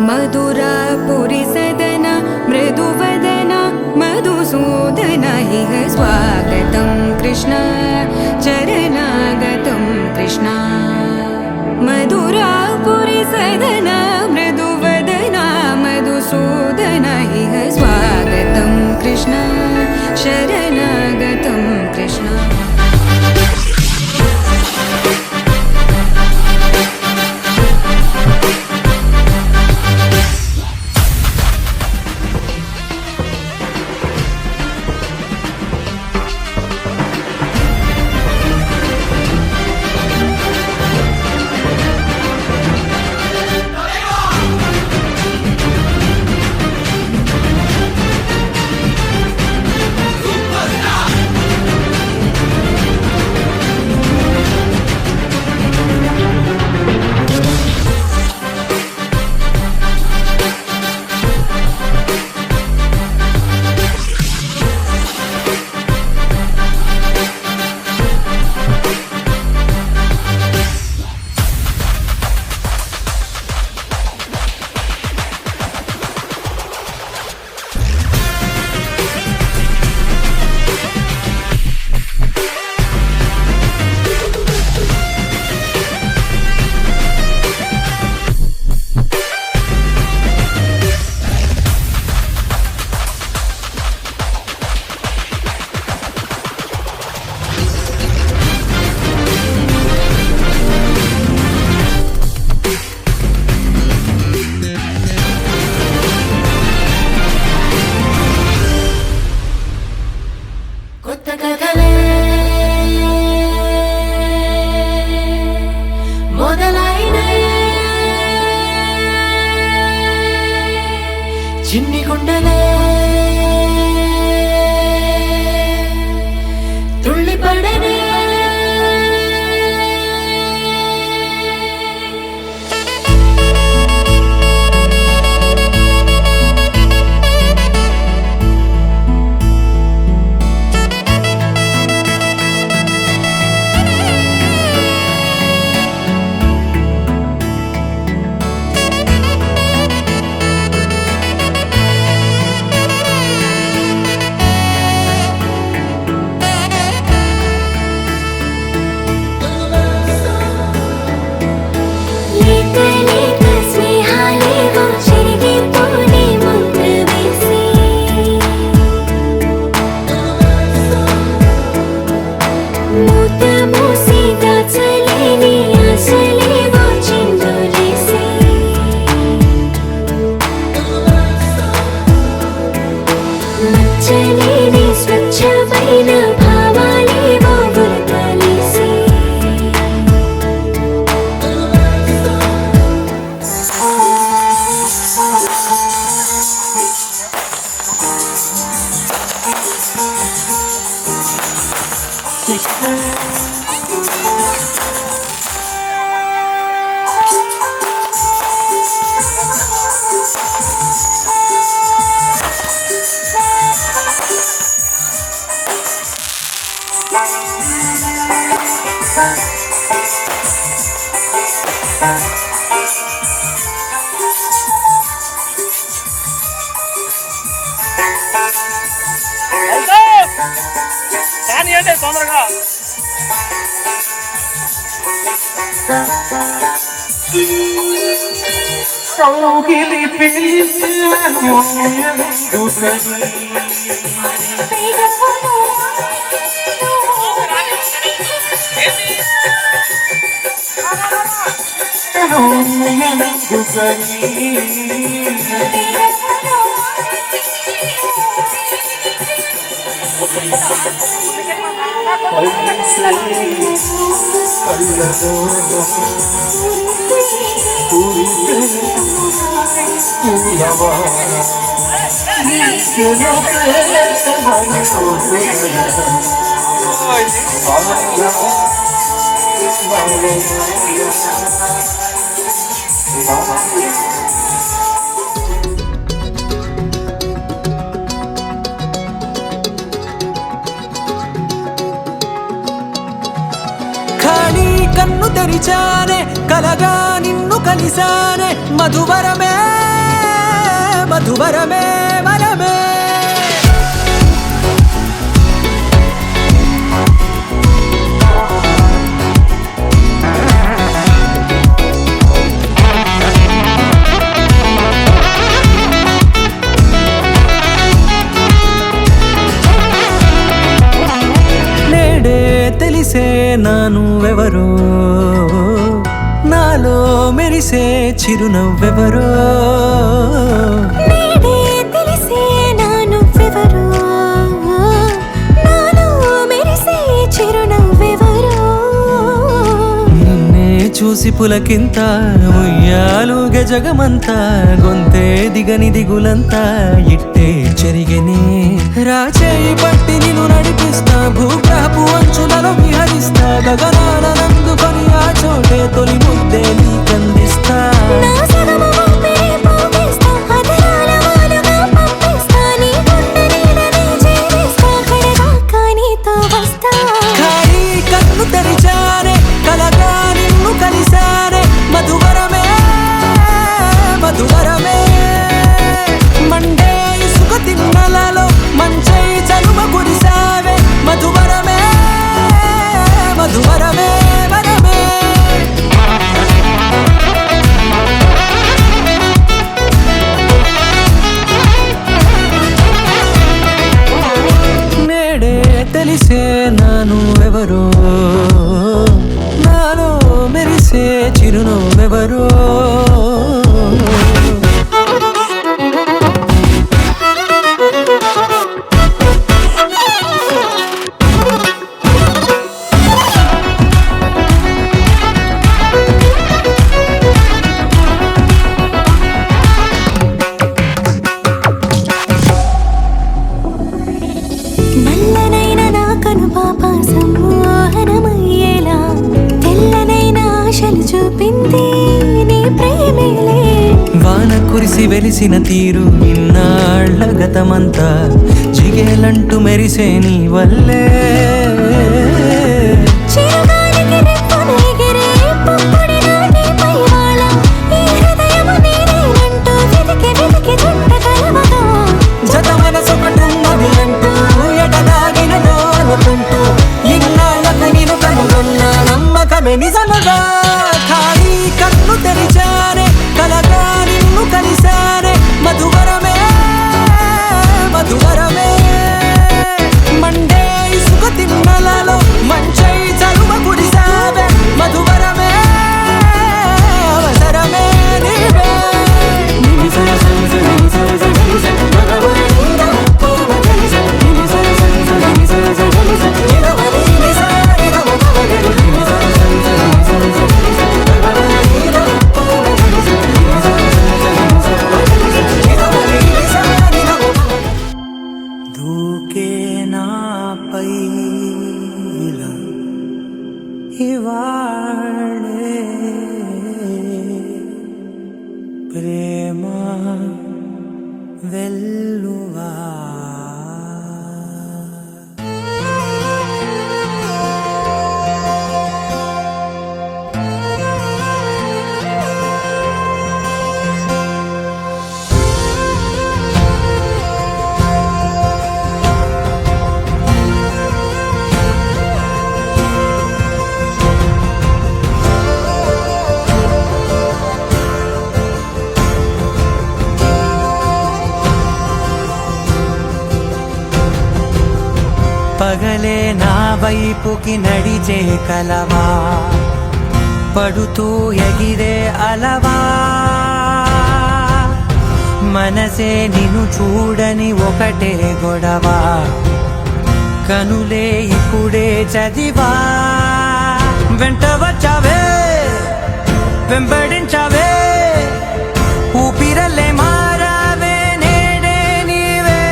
मधुरापुरी सदन मृदुवदन मधुसूदन इह स्वागतं कृष्ण चरणागतं कृष्ण मधुरापुरी सदन मृदुवदन मधुसूदन इह स्वागतं कृष्ण शरणागतं कृष्ण చిన్ని గుండెలే తుళ్ళి పడనే తొందరగా కౌగిలి పిలిచాను కన్ను తెరిచానే కలగా నిన్ను కలిసానే మధువరమే మధువరమే వరమే తెలిసే నానువెవరో నాలో మెరిసే చిరునవ్వెవరో తెలిసే నానువెవరో నాలో మెరిసే చిరునవ్వెవరో నిన్నే చూసి పులకింత ఉయ్యాలుగ జగమంతా గొంతే దిగని దిగులంతా ఇట్టే చెరిగనే రాచేయి పట్టి నిన్ను నడిపిస్తా భూగ్రహపు అంచులలో విహరిస్తా గగనాన నందుకొని ఆ చోటే తొలి ముద్దే నీకందిస్తా నా సగము ఊపిరి పోగేస్తా అదరాల వాలుగా పంపిస్తా నీ గుండె నీడనే చేరిస్తా కడదాకా నీతో వస్తా ఖాళీ కన్ను తెరిచానే కలగా నిన్ను కలిసానే మధువరమే మధువరమే మండే ఇసుక తిన్నలలో మంచై చలువ కురిసావే మధువరమే మధువరమే వరమే నేడే తెలిసే నాను ఎవరో నాలో మెరిసే చిరునవ్వెవరో నల్లనైన నా కను పాప సమ్మోహనమయ్యేలా తెల్లనైన ఆశలు చూపింది నీ ప్రేమేలే వాన కురిసి వెలిసిన తీరు ఇన్నాళ్ళ గతమంతా జిగేలంటూ మెరిసే నీ వల్లే చిరుగాలికి రెప్పను ఎగిరే పుప్పొడి నాటిపై వాళ ఈ హృదయము నీదేనంటూ వెతికి వెతికి జంట కలవగా జత మనసొకటున్నది అంటూ ఎటదాగినదో అనుకుంటూ ఇన్నాళ్ళకు నేను కనుగొన్న నమ్మకమే నిజముగా ఖాళీ కన్ను తెరిచానే కలగా నిన్ను కలిసానే మధువరమే మధువరమే మండే ఇసుక తిన్నలలో మంచై చలువ కురిసావే మధువరమే అవసరమే నీవే దూకే నాపై ఇలా ఇవాళే ప్రేమ వెల్లువా పగలే నా వైపుకి నడిచే కలవా పడుతూ ఎగిరే అలవా మనసే నిన్ను చూడని ఒకటే గొడవ కనులే ఇప్పుడే చదివా వెంట వచ్చావే వెంబడించావే ఊపిరల్లే మారావే నేడే నీవే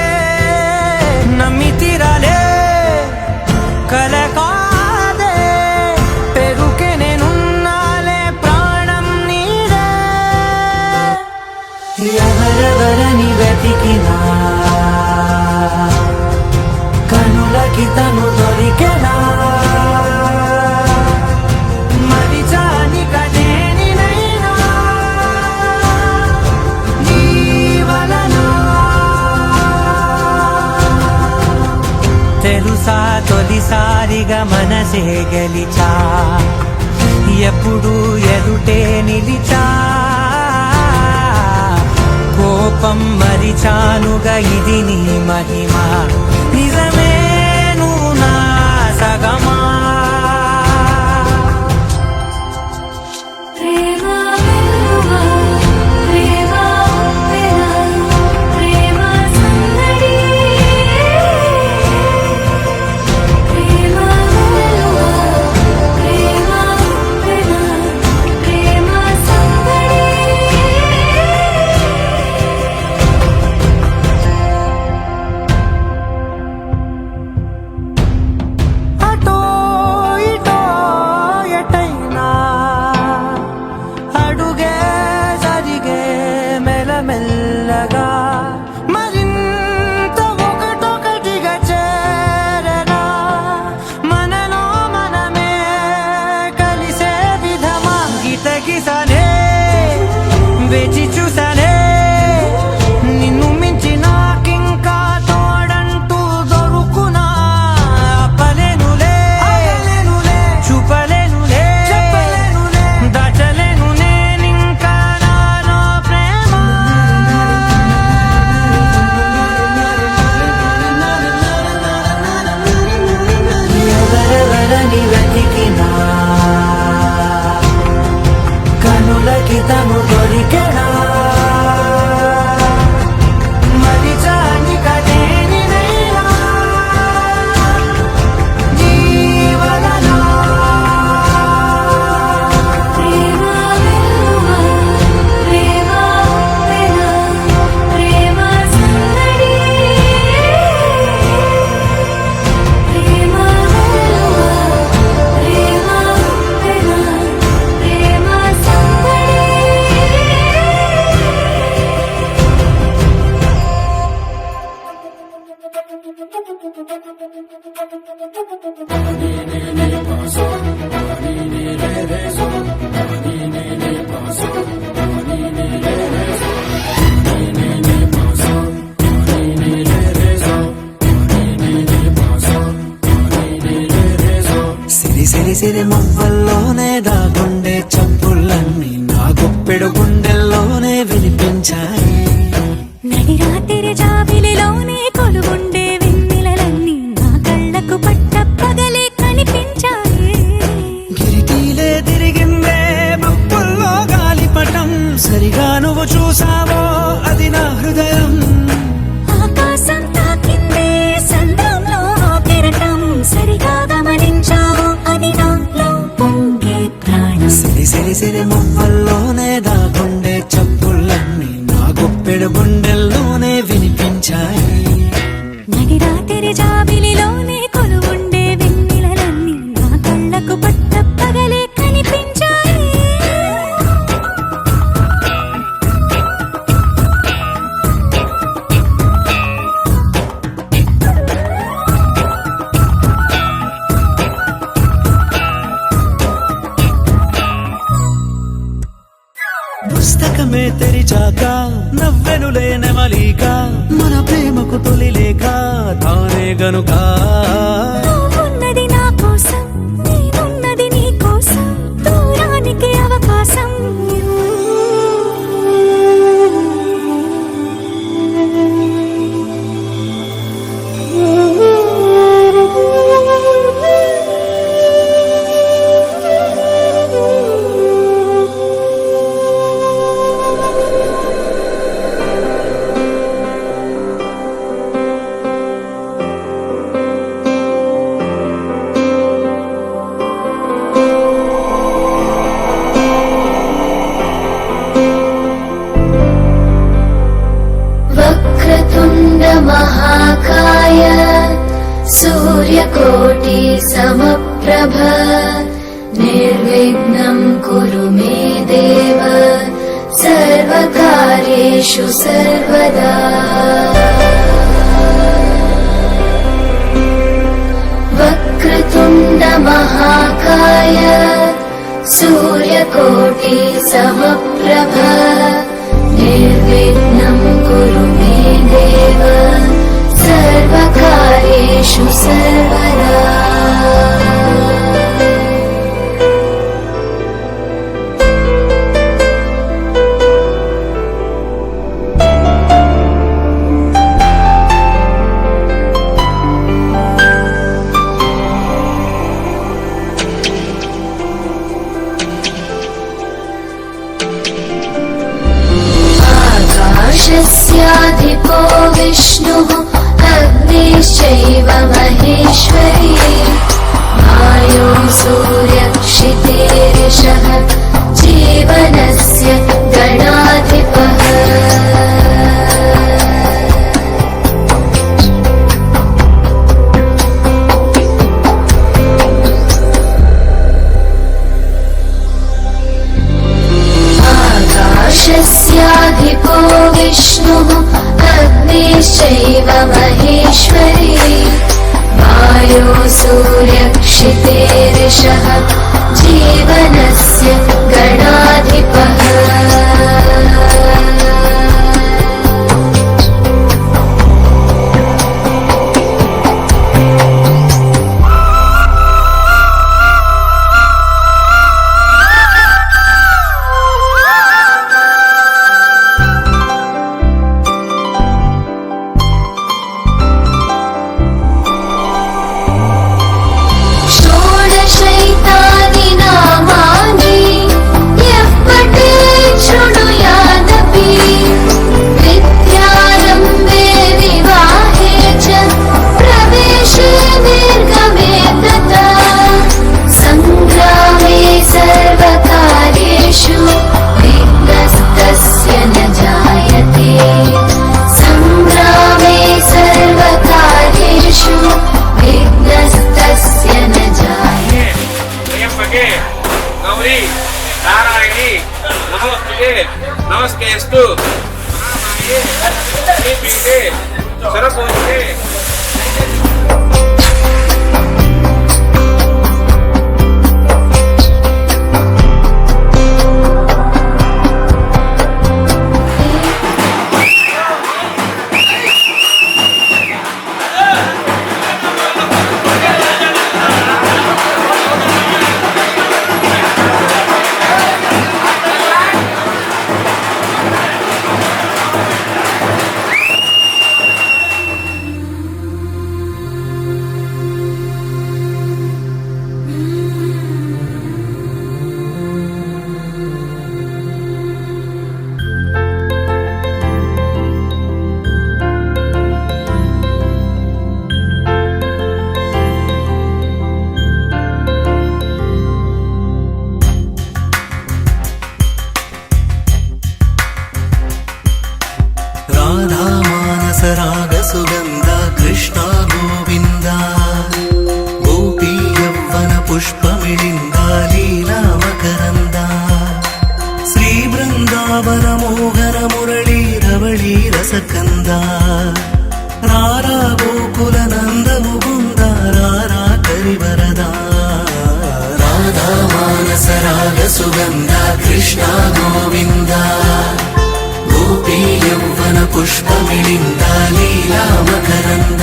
నమ్మి తీరాలే కల కాదే పెరుకే నేనున్నాలే ప్రాణం నీదే ఎవరెవరని వెతికినా కనులకి తను దొరికెనా మరి సాక్షిగా మనసే గెలిచా ఎప్పుడు ఎదుటే నిలిచా కోపం మరిచానుగా ఇది నీ మహిమ నిజమే నువ్వు నా సగమా మెల్లగా మరింత ఒకటొకటిగా చేరగా మనలో మనమే కలిసే విధమా గితగిసనే వేచి చూసనే నిన్ను మించి నాకింకా తోడంటూ దొరుకునా అప్పలేనులే చూపలేనులే దాచలేను నేనింకా నాలో ప్రేమ ఎవరెవరని వెతికినా కనులకి తను దొరికెనా మరిచాని కదేనినైనా జీవనలో సిరి మువ్వల్లోనే దాగుండే చప్పులన్నీ నా గుప్పెడు గుండెల్లోనే వినిపించాయి నడి రాత్రి జాబిలిలోనే కొలుగుండే వెన్నెలలన్నీ నా కళ్ళకు పట్ట పగలే కనిపించాయి గిరిటీలే తిరిగిందే మప్పుల్లో గాలిపటం సరిగా నువ్వు చూసావో అది నా హృదయం ఆకాశం తాకిందే సంద్రంలో కెరటం సరిగా గమనించావో అది నాలో పొంగే ప్రాణం సిరి మువ్వల్లోనే దాగుండే చప్పులన్నీ నా గుప్పెడు గుండెల్లోనే వినిపించాయి నడి రాత్రి జాబిలిలోనే కొలువుండే వెన్నెలలన్నీ నా కళ్ళకు పట్ట పగలే కనిపించాయి పుస్తకమే తెరిచాక నవ్వెనులే నెమలిక మన ప్రేమకు తొలి లేక తానే గనుక ఉన్నది నా కోసం నేనున్నది నీ కోసం దూరానికి అవకాశం महाकाय सूर्यकोटि समप्रभ निर्विघ्नं कुरु मे देव सर्वकार्येषु सर्वदा वक्रतुण्ड महाकाय सूर्यकोटि समप्रभ निर्विघ्नं कुरु मे देव सर्वकार्येषु सर्वदा विष्णुः अग्निश्चैव महेश्वरी वायो सूर्यक्षितेरिषः जीवनस्य गणाधिपः आकाशस्याधिपो विष्णुः अग्निश्चैव महेश्वरी वायो सूर्यक्षितेरिषः जीवनस्य गणाधिपः षोडशैतानि नामानि यः पठेत् शृणुयादपि विद्यारम्भे विवाहे च प्रवेशे निर्गमे तथा सङ्ग्रामे सर्वकार्येषु विघ्नस्तस्य न जायते सङ्ग्रामे सर्वकार्येषु विघ्नस्तस्य न जायते त्र्यंबके गौरी नारायणी नमोस्तुते नमस्तेस्तु महामाये श्रीपीठे सरस्वतीते राधा मानस राग सुगंध कृष्ण गोविंद गोपी यौवन पुष्पमिलिंद लीला मकरंद श्री बृंदावन मोहन मुरली रवळी रसकंद रारा गोकुल नंद मुकुंद रारा करिवरदा राधा मानस राग सुगंध कृष्ण गोविंद गोपी यौवन पुष्पमिलिंद लीला मकरंद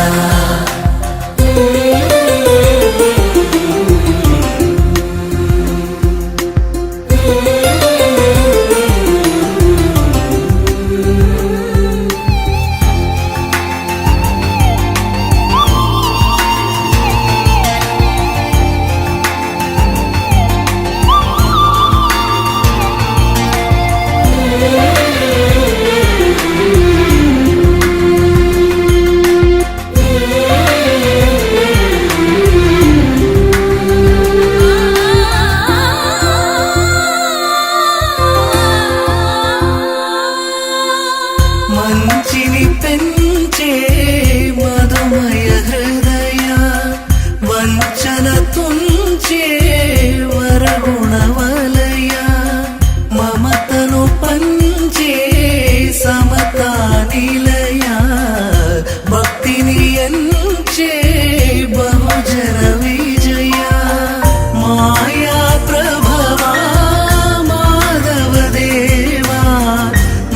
మంచిని పెంచే మధుమయ హృదయ వంచన తుంచే వరగుణ వలయ మమతను పంచే సమతా నిలయ భక్తిని ఎంచే బహుజన విజయ మాయా ప్రభవా మాధవ దేవా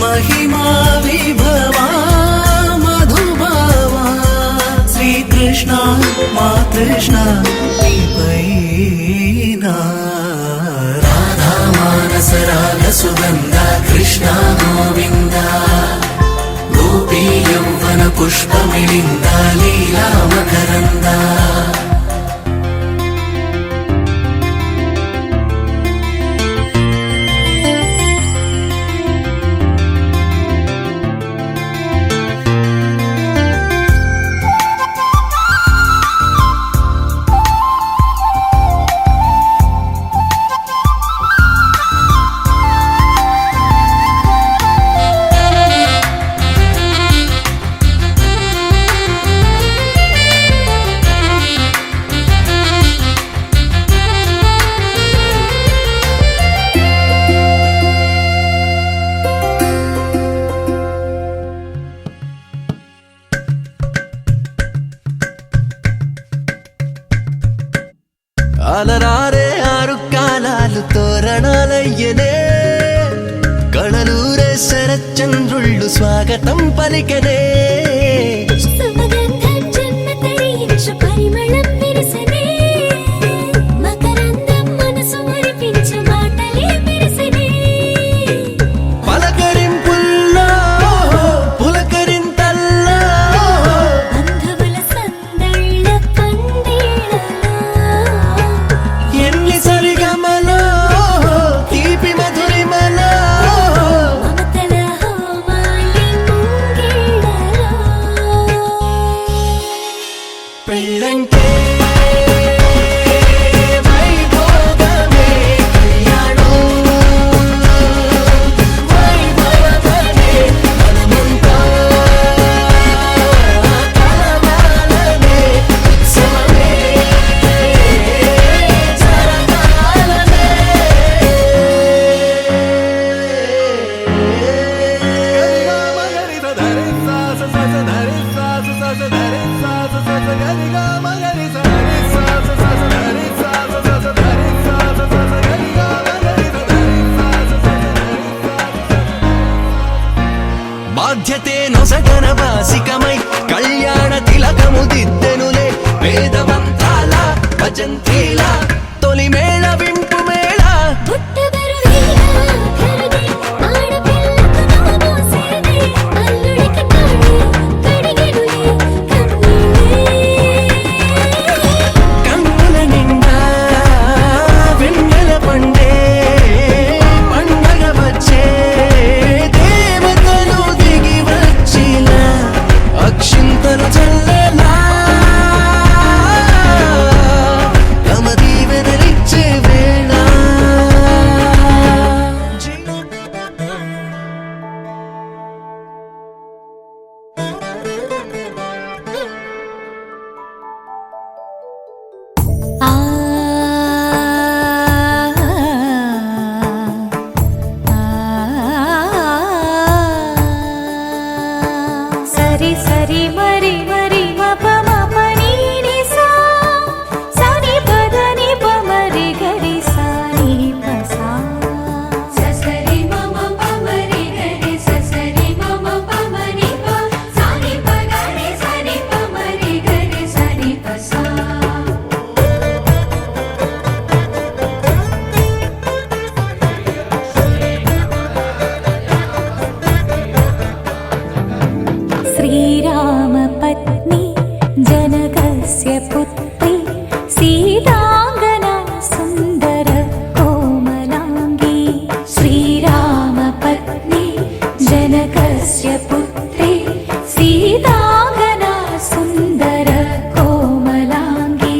महिमा विभवा मधुभावा श्री कृष्ण मा कृष्ण पैना राधा मानस राग सुगंध कृष्ण गोविंद गोपी यौवन पुष्पमिलिंद लीला मकरंद చంద్రుళ్ళు స్వాగతం పలికనే సుమగంధం జన్మ తరించు పరిమళం విరసనే మకరందం మనసు మురిపించు మాటలే విరసనే పలకరింపుల్లో పులకరింతల్లో బంధువుల సందళ్ళ పందిళ్ళలో ఎన్ని సరిగమలో తీపి మధురిమలో మమతల హోమాలి ముంగిళ్ళలో పెళ్ళంటే వైభోగమే కళ్యాణం వైభవమే మనమంతా కలవాలనే ఉత్సవమే జరగాలనే బాధ్యతే నొసగన వాసికమై కళ్యాణ తిలకము దిద్దెనులే వేదవంతాల భజంత్రీల తొలి మేళ వింపు మేళ పుట్టబరు వీణ కరుదే ఆడపిల్లకు నోమోసేదే అల్లుడికి తాళి కడిగెనులే కన్నీళ్ళే కన్నుల నిండా వెన్నెల పండే పండగ వచ్చే దేవతలు దిగి వచ్చిన అక్షింతలు చల్లేలా తమ దీవెనలిచ్చే వేళ ఆ సరి సరి మరి మరి మప మప నీ ని సా సని పద ని ప మరి గరి సా ని ప సా ససరి మమ పమరి గరి ససరి మమ పమరి ప సాని పగరి సని పమరి గరి సని పసా శ్రీరామ పత్ని జనకస్య పుత్రి సీతాంగన సుందర కోమలాంగి శ్రీరామ పత్ని జనకస్య పుత్రి సీతాంగన సుందర కోమలాంగి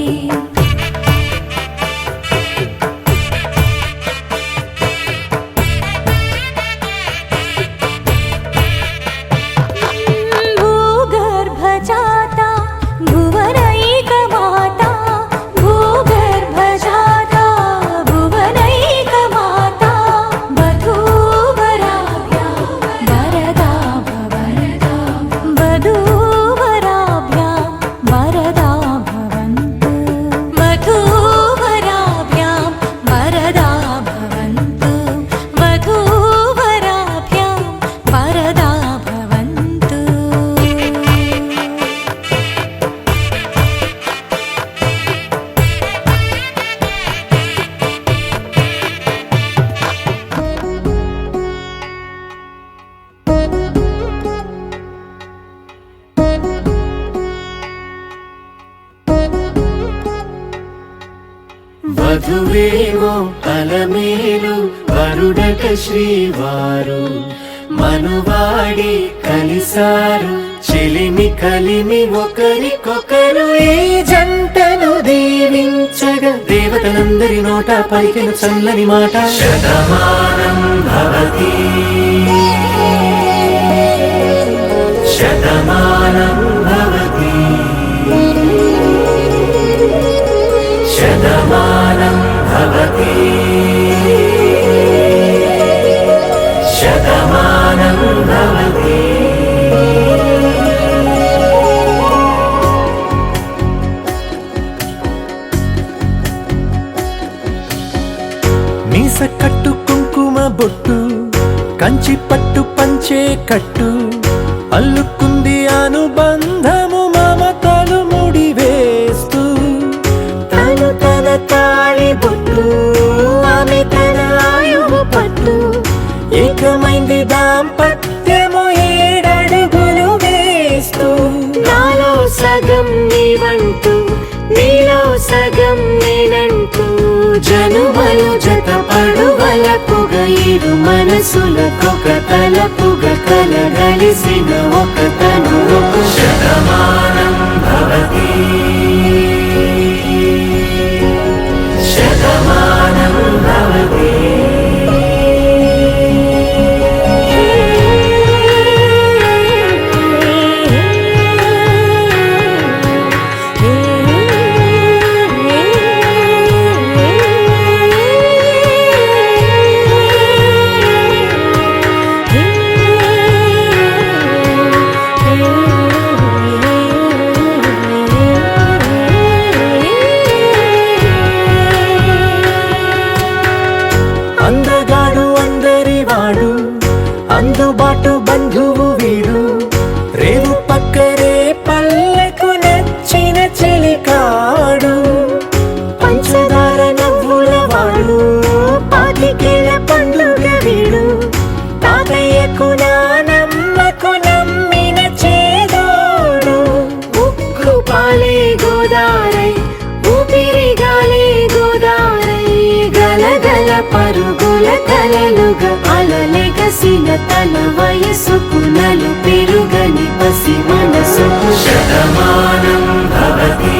భూగర్భజాతా భువనైకమాతా భూగర్భజాతా భువనైకమాతా వధూవరాభ్యాం వరదా భవంతు వధూవరాభ్యాం వరదా భవంతు వధూవరాభ్యాం వరదా భవంతు వధూవరాభ్యాం వరదా భవంతు వధువేవో అలమేలు వరుడక శ్రీవారు మనువాడి కలిసారు చెలిమి కలిమి ఒకరికొకరు ఈ జంటను దీవించగా దేవతలందరి నోట పలికిన చల్లని మాట శతమానం భవతి శతమానం భవతి శతమానం భవతి శతమానం భవతి మీస కట్టు కుంకుమ బొట్టు కంచి పట్టు పంచే కట్టు అల్లుకుంది అనుబంధము మమతలు ముడివేస్తూ తను తన తాళి బొట్టు ఆమె తన ఆయువు పట్టు ఏకమైంది దాంపత్యము 7 అడుగులు వేస్తూ నాలో సగం నీవంటూ నీలో సగం నేనంటూ జనుమలు జత పడువలపుగ ఇరు మనసులకొక తలపుగ కలగలిసిన ఒక తను శతమానం భవతి శతమానం భవతి అందగాడు అందరివాడు అందుబాటు బంధువు వీడు రేవు పక్కరే పల్లెకు నచ్చిన చెలికాడు పంచదార నవ్వుల వాడు పాతికేల పండుగ వీడు తాతయ్యకు నానమ్మకు నమ్మిన చేదోడు ఉక్కు పాలే గోదారై ఊపిరి గాలే గోదారై గలగల పరుగుల కలలుగా అలలెగసిన తన వయసుకు నలు పెరుగని పసి మనసుకు శతమానం భవతి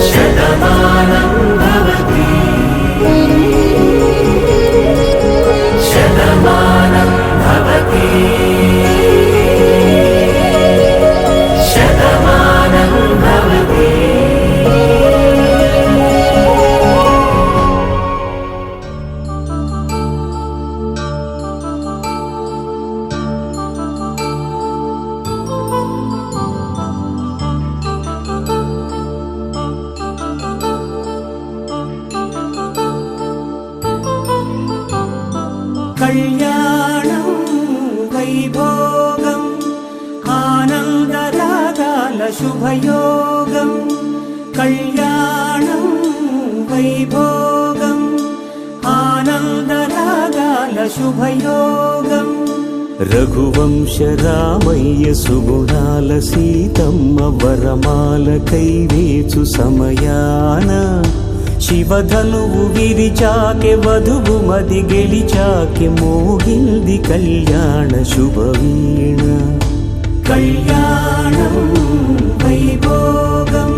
శతమానం భవతి శతమానం భవతి శతమానం భవతి కళ్యాణం వైభోగం ఆనందరాగాల శుభయోగం కళ్యాణం వైభోగం ఆనందరాగాల శుభయోగం రఘువంశ రామయ్య సుగుణాల సీతమ్మ వరమాల కైవేచు సమయాన శివధనువు విరిచాకె వధువు మది గెలిచాకె మోగింది కళ్యాణ శుభవీణ కళ్యాణం వైభోగం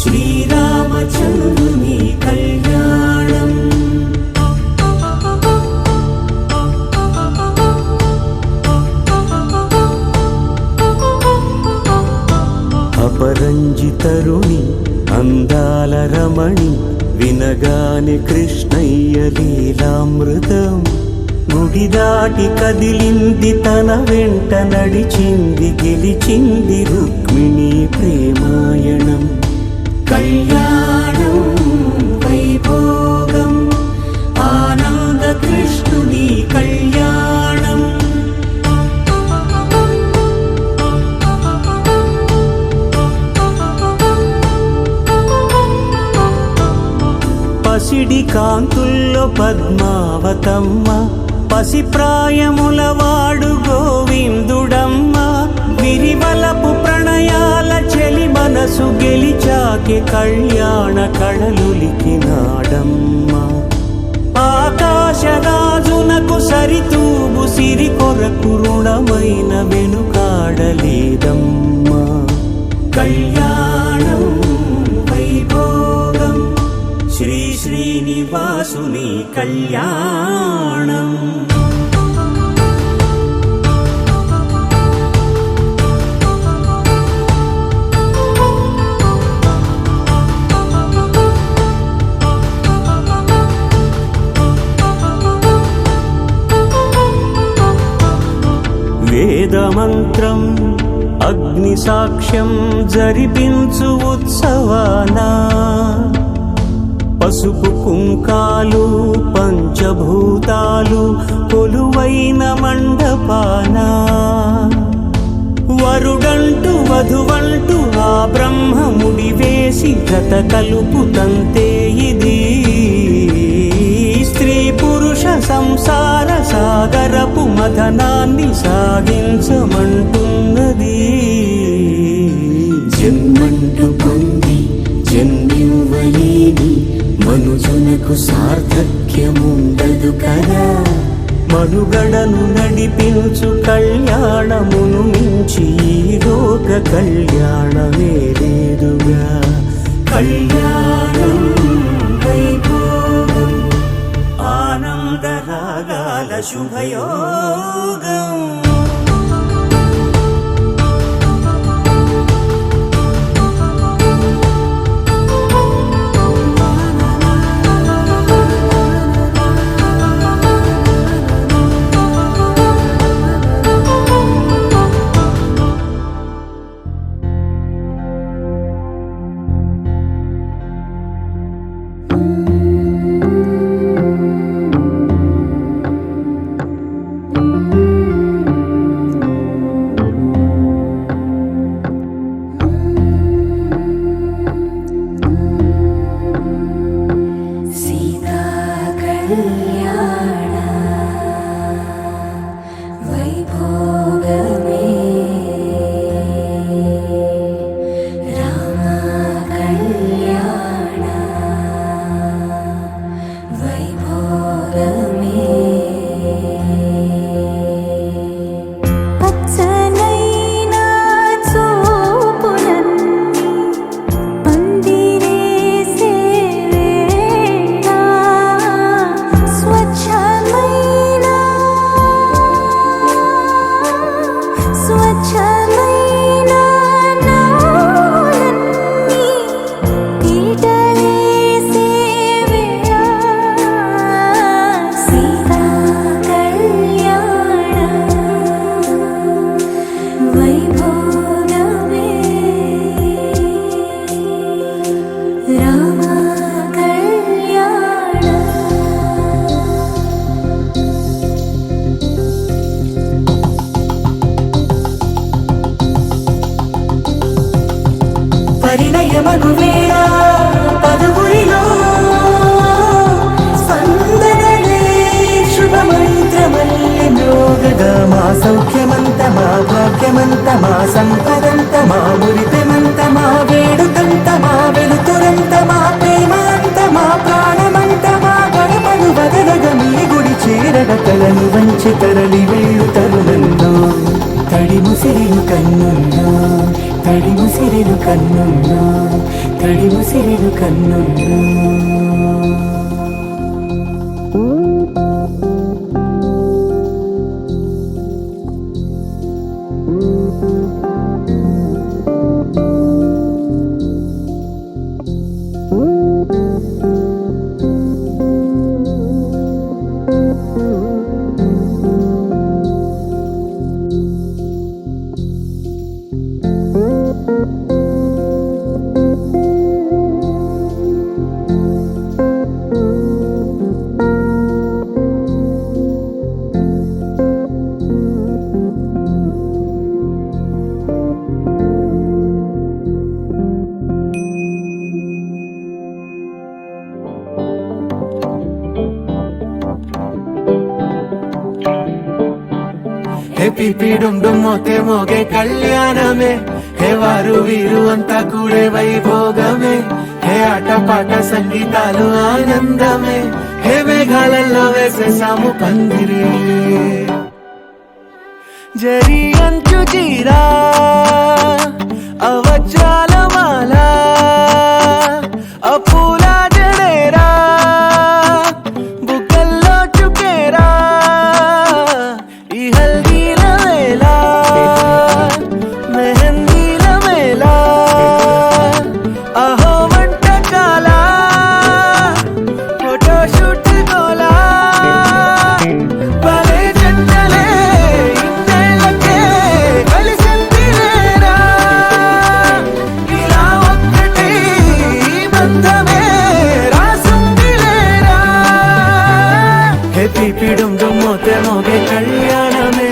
శ్రీరామచంద్రుని కళ్యాణం అపరంజి తరుణి అందాల రమణి వినగానే కృష్ణయ్య లీలామృతం గుడి దాటి కదిలింది తన వెంట నడిచింది గెలిచింది రుక్మిణి ప్రేమాయణం కళ్యాణం వైభోగం ఆనంద కృష్ణుని కళ్యాణం పసిడి కాంతుల్లో పద్మావతమ్మ పసిప్రాయముల వాడు గోవిందుడమ్మ విరివలపు ప్రణయాల చెలి మనసు గెలిచాకే కళ్యాణ కళలులికినాడమ్మ ఆకాశరాజునకు సరితూబు సిరి కొరకు రుణమైన వెనుకాడలేదమ్మా కళ్యాణం వైభోగం శ్రీ శ్రీనివాసుని కళ్యాణం వేదమంత్రం అగ్ని సాక్ష్యం జరిపించు ఉత్సవాన పసుపు కుంకాలు పంచ పంచభూతాలు కొలువైన మండపాన వరుడంటూ వధువంటూ ఆ బ్రహ్మముడి వేసి గత కలుపుతంతే ఇది స్త్రీ పురుష సంసార సాగరపు మథనాన్ని సాగించమంటున్నది. జన్మంటూ పొంది జన్మివ్వలేని మనుజునకు సార్థక్యముండదు కదా. మనుగడను నడిపించు కళ్యాణమును మించి ఈ లోక కళ్యాణమే లేదుగా. కళ్యాణం వైభోగం ఆనందరాగాల శుభయోగం. పరిణయమగువేళ పదవురిలో స్పందనలే శుభమంత్రమల్లి మ్రోగగా మా సౌఖ్యమంత మా భాగ్యమంత మా సంపదంత మా మురిపెమంత మా వేడుకంత మా వెలుతురంత మా ప్రేమంత మా ప్రాణమంత మా గడపను వదలగ మీ గుడి చేరగ తలను వంచి తరలి వెళ్ళు తరుణంలో తడి ముసిరిను కన్నుల్లో తడి ముసిరిను కన్నుల్లో తడి ముసిరిను కన్నుల్లో. పిపిడుండు మోతే మోగే కళ్యాణమే హే వారు వీరు అంతా కూడే వైభోగమే హే ఆటపాట సంగీతాలు ఆనందమే హే మేఘాలలో వేసేసాము పందిరి జరి అంచు జీరా అవజ్రాల మాల అపూల జడేరా బుగ్గల్లో చుకేరా ఈ హల్దీల వేళ మెహందీల మేళ అహో వంటకాల ఫోటోషూట్ గోలా భలే జంటలే ఇన్నేళ్ళకే కలిసిందిలేరా ఇలా ఒక్కటి బంధమే రాసుందిలేరా తీపిడుండు మోతే మోగే కళ్యాణమే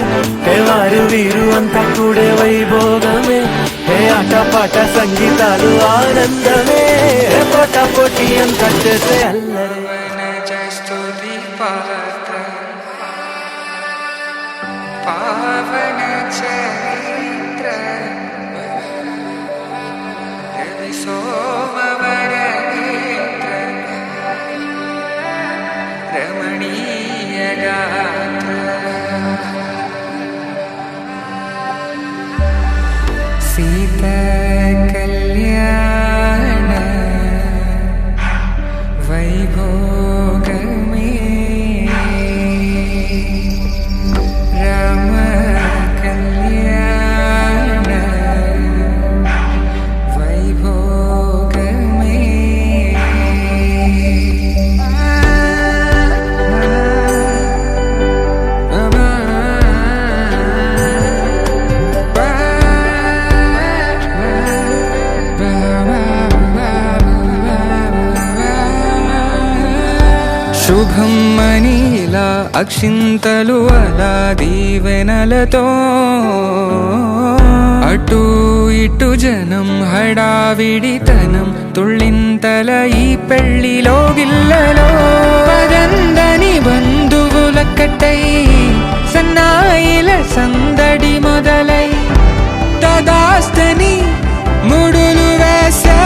హే వారు వీరు అంతా కూడే వైభోగమే హే ఆట పాట సంగీతాలు ఆనందమే హే పోట పోటీ అంతా చేసే అల్లరే पावन चरित्र रवि सोमवर नेत्र रमणीय गात्र सीता कल्याण वैभोग में राम कल्याण वैभोग శుభం మనీలా అక్షింతలు అలా దీవెనలతో అటు ఇటు జనం హడావిడితనం తుళ్ళింతల ఈ పెళ్లిలో గిల్లలో పదందని బంధువులక్కటై సన్నాయిల సందడి మొదలై తదాస్తని ముడులు వేసే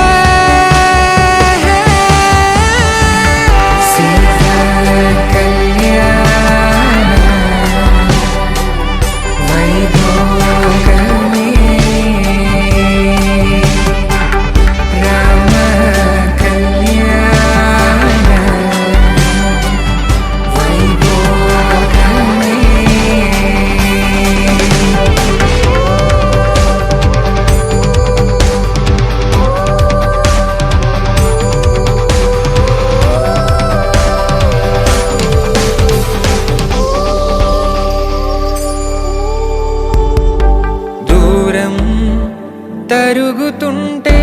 తరుగుతుంటే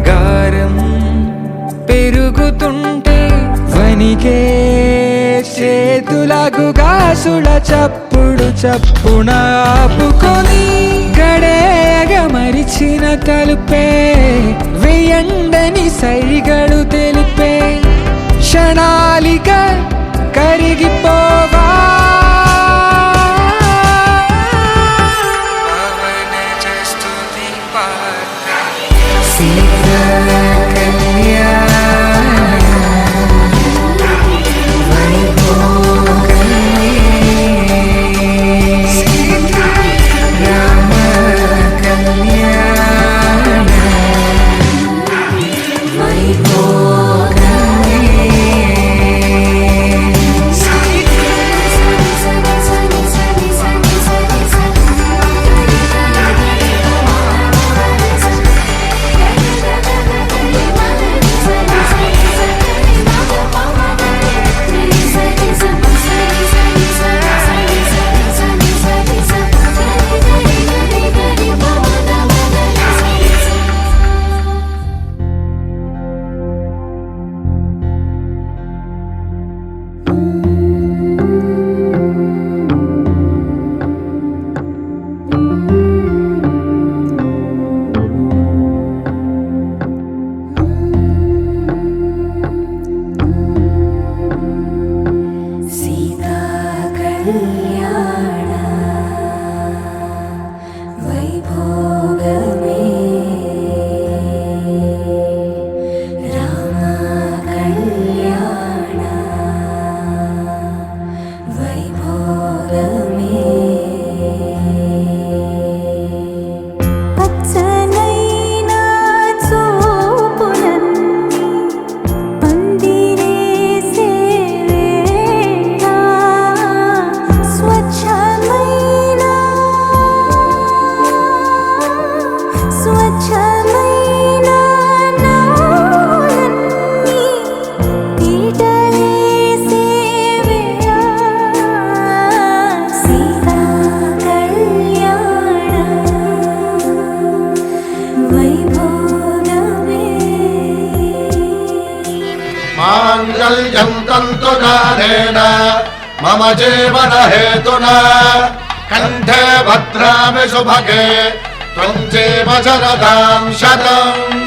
గారం పెరుగుతుంటే వనికే చేతులకు గాసుల చప్పుడు చప్పున ఆపుకొని గడేగ మరిచిన తలుపే వెయ్యండని సైగడు తెలిపే క్షణాలిక కరిగిపోవా माङ्गल्यं तन्तुकारेण मम जीवन हेतुना कंठे भद्रामि शुभगे त्वं जीव शरदां शतम्।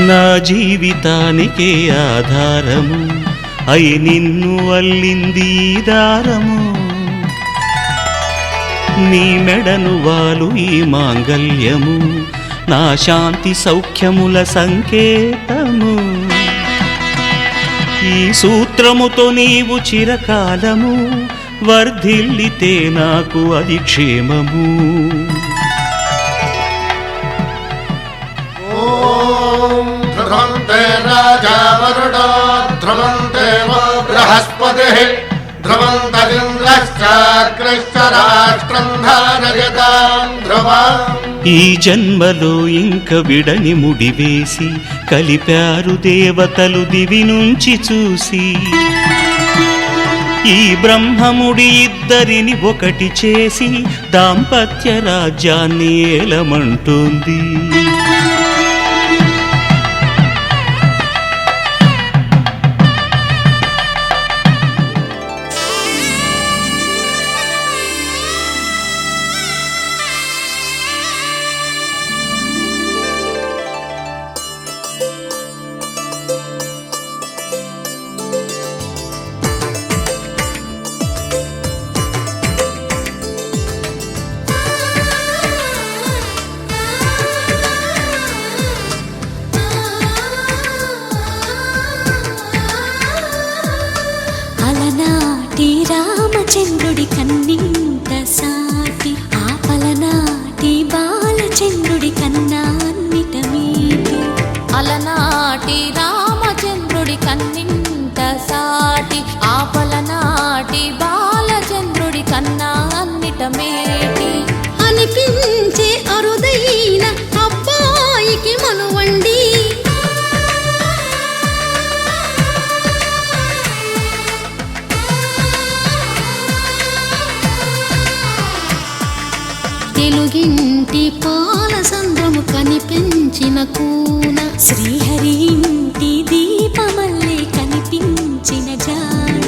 నా జీవితానికే ఆధారము అయి నిన్ను అల్లింది ఈ దారము నీ మెడను వాలు ఈ మాంగల్యము నా శాంతి సౌఖ్యముల సంకేతము ఈ సూత్రముతో నీవు చిరకాలము వర్ధిల్లితే నాకు అది క్షేమము ध्रुवन्ते राजा वरुणो ध्रुवन्ते वो बृहस्पतिः ध्रुवन्तरिन्द्रश्चाग्रश्च राष्ट्रं धारयतां ध्रुवम्। ఈ జన్మలో ఇంక విడని ముడివేసి కలిపారు దేవతలు దివి నుంచి చూసి ఈ బ్రహ్మముడి ఇద్దరిని ఒకటి చేసి దాంపత్య రాజ్యాన్ని ఏలమంటోంది అలనాటి రామచంద్రుడి కన్నింత సాటి ఆపలనాటి బాలచంద్రుడి కన్నా అన్నిట మీటి అలనాటి రామచంద్రుడి కన్నింత సాటి ఆపలనాటి బాలచంద్రుడి కన్నా అన్నిట మేటి అనిపించే అరుదైన అబ్బాయికి మనువండి తెలుగింటి పాల సంద్రము కనిపించిన కూన శ్రీహరి ఇంటి దీపమల్లే కనిపించిన జాడ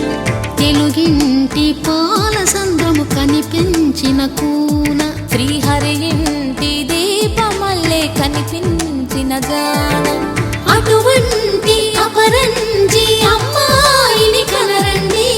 తెలుగింటి పాల సంద్రము కనిపించిన కూన శ్రీహరి ఇంటి దీపమల్లే కనిపించిన జాడ అటువంటి అపరంజి అమ్మాయిని కనరండి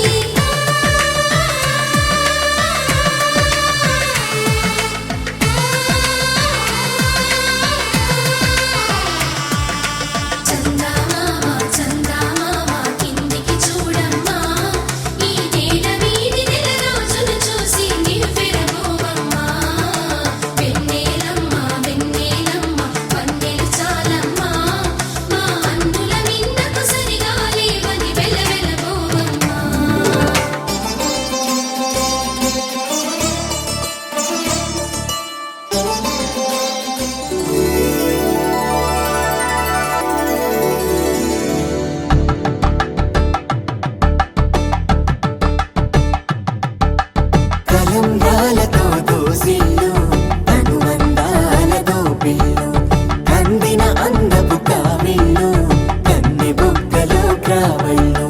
కలంబ్రాలతో దోసిళ్ళు అనుబంధాలతో పిల్లు అందిన అందపు కావిళ్ళు కన్నె బుగ్గలో క్రావళ్ళు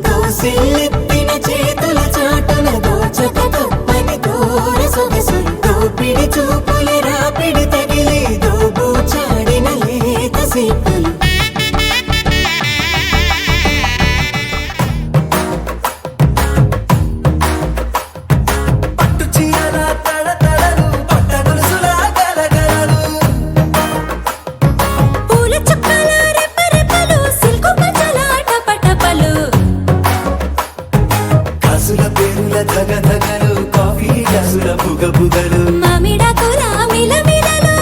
దోసిళ్ళెత్తిన చేతుల చాటున దోచక తప్పని దూర సొగసులు దోపిడి చూపుల రాపిడి తగిలి దోబూచాడిన లేత సీపులు పేరుల ధగధగలు కాఫీ గ్లాసుల బుగబుగలు మామిడాకుల మిలమిలలో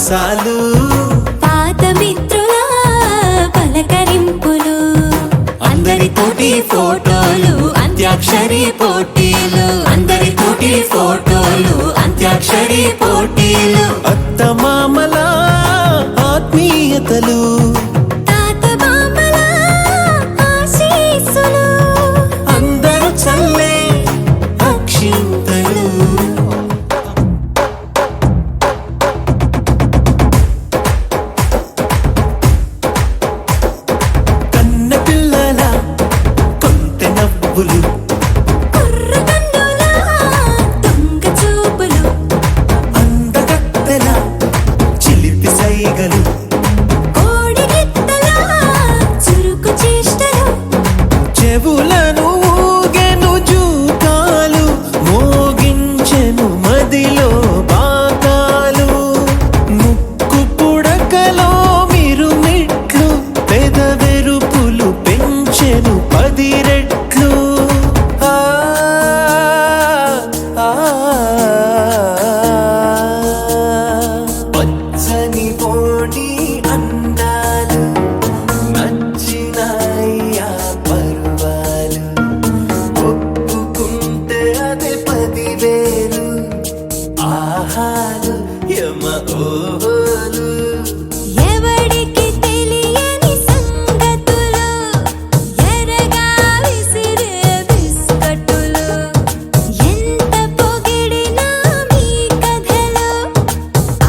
సాలు పాత మిత్రుల పలకరింపులు అందరితోటి ఫోటోలు అంత్యాక్షరి పోటీలు అందరితోటి ఫోటోలు అంత్యాక్షరి పోటీలు అత్తమామల ఆత్మీయతలు తాత బామ్మల ఆశీస్సులు అందరూ చల్లే అక్షింతలు కన్న పిల్లల కొంటె నవ్వులు కుర్రకన్నుల దొంగ చూపులు అందగత్తెల చిలిపి సైగలు కోడిగిత్తల చురుకు చేష్టలు చెవులను ఊగెను జూకాలు మోగించెను మదిలో బాకాలు ముక్కు పుడకలో మిరుమిట్లు పెదవెరుపులు పెంచెను 10 రెట్లు ఆ, ఆ, పచ్చని పోటీ అందాలు నచ్చినాయ్యా పర్వాలు ఒప్పుకుంటే అదే 10,000 ఆహాలు యమ ఓహోలు ఎవడికి తెలియని సంగతులు ఎరగా విసిరే బిస్కట్టులు ఎంత పొగిడినా మీ కథలు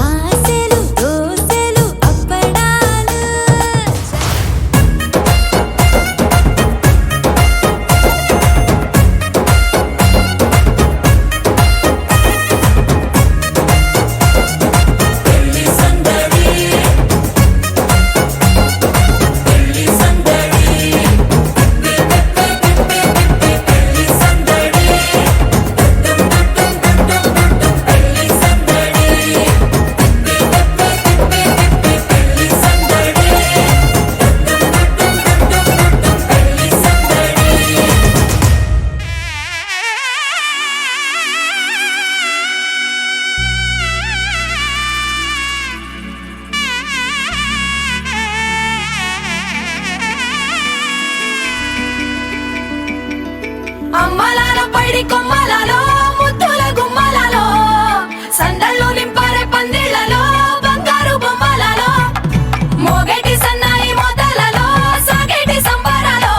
ఆశలు దోశలు అప్పడాలు అమ్మలాల పైడి కొమ్మలలో ముద్దుల గుమ్మలలో సందళ్ళు నింపారే పందిళ్లలో బంగారు బొమ్మలలో మోగేటి సన్నాయి మొదలలో సాగేటి సంబరాలో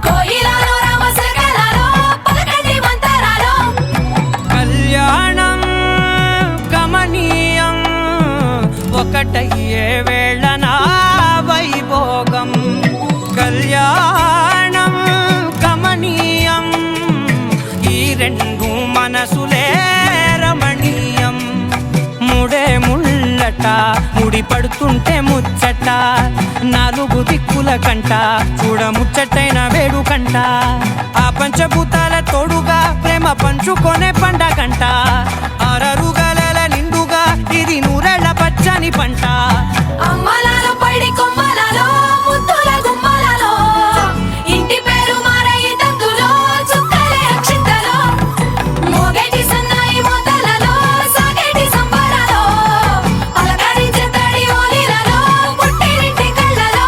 కోయిలలో రామశకలలో పలకండి మంతరాలో కళ్యాణం గమనీయం ఒకటయ్యే వేళ నా వైభోగం కళ్యాణం గమనీయం ఈ రెండు మనసులే రమణీయం ముడే ముళ్ళట ముడి పడుతుంటే ముచ్చట 4 దిక్కుల కంట చూడ ముచ్చటైన వేడుకంట ఆ పంచభూతాల తోడుగా ప్రేమ పంచుకొనే పండగంట అరరుగలల నిండుగా ఇది 100 పచ్చని పంట అమ్మలాల పైడి కొమ్మలలో ముద్దుల గుమ్మలలో ఇంటి పేరు మారయి తందులో చుక్కలే అక్షింతలో మోగేటి సన్నాయి మొదలలో సాగేటి సంబరాలో పలకరించే తడి ఓలిలలో పుట్టినింటి కళ్ళలో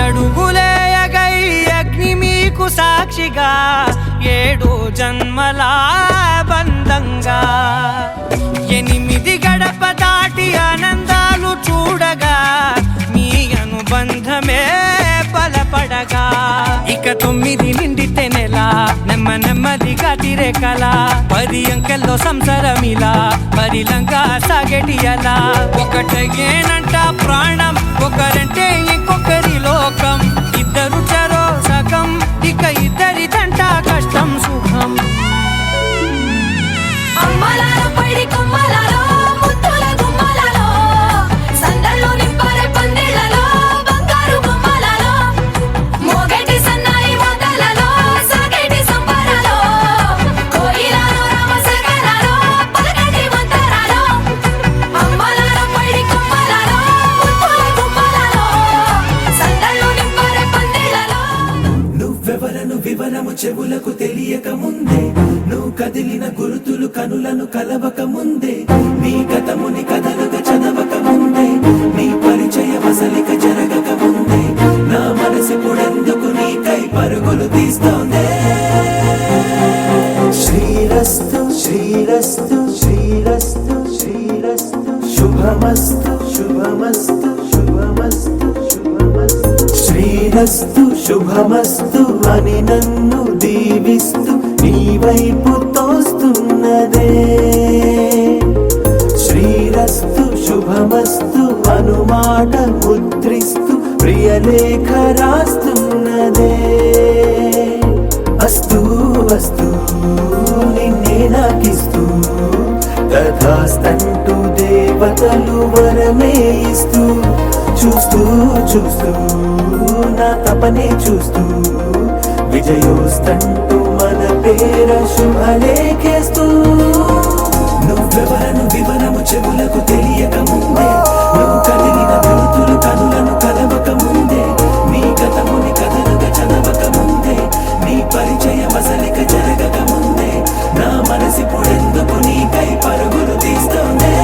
ఏడడుగులేయగై అగ్ని మీకు సాక్షిగా 7 జన్మల బంధంగా 8 గడప దాటి ఆనందాలు చూడగా మీ అనుబంధమే బలపడగా ఇక 9 నిండితే నెల నెమ్మదిగా తీరే కల 10 అంకెల్లో సంసారమిలా పరిలంగా సాగేటి అలా ఒకటేనంట ప్రాణం ఒకరంటే ఇంకొకరి లోకం ఇద్దరు చరో సగం ఇక ఇద్దరిదంట కష్టం సుఖం అమ్మలాల పైడి కొమ్మలలో ముద్దుల గుమ్మలలో సందళ్ళు నింపారే పందిళ్లలో బంగారు బొమ్మలలో మోగేటి సన్నాయి మొదలలో సాగేటి సంబరాలో కోయిలలో రామశకలలో చెవులకు తెలియక ముందే నువ్వు కదిలిన గురుతులు కనులను కలవక ముందే నీ గతముని కథలుగా చదవక ముందే నీ పరిచయ వసలిక జరగక ముందే నా మనసిప్పుడెందుకు నీకై పరుగులు తీస్తోందే శ్రీరస్తు శ్రీరస్తు శ్రీరస్తు శ్రీరస్తు శుభమస్తు శుభమస్తు శుభమస్తు శుభమస్తు శ్రీరస్తు శుభమస్తు అని నన్ను దీవిస్తూ నీ వైపు తోస్తున్నదే శ్రీరస్తు శుభమస్తు అనుమాట ముద్రిస్తూ ప్రియలేఖ రాస్తున్నదే అస్తు అస్తు నిన్నే నాకిస్తూ తథాస్తంటూ దేవతలు వరమే ఇస్తూ చూస్తూ చూస్తూ నా తపనే చూస్తూ విజయోస్తంటూ మన పేర శుభలేఖేస్తూ నువ్వెవరను వివరము చెవులకు తెలియక ముందే నువ్వు కదిలిన గుర్తులు కనులను కలవక ముందే నీ గతముని కథలుగా చదవక ముందే నీ పరిచయ వసలిక జరగక ముందే నా మనసిప్పుడెందుకు నీకై పరుగులు తీస్తోందే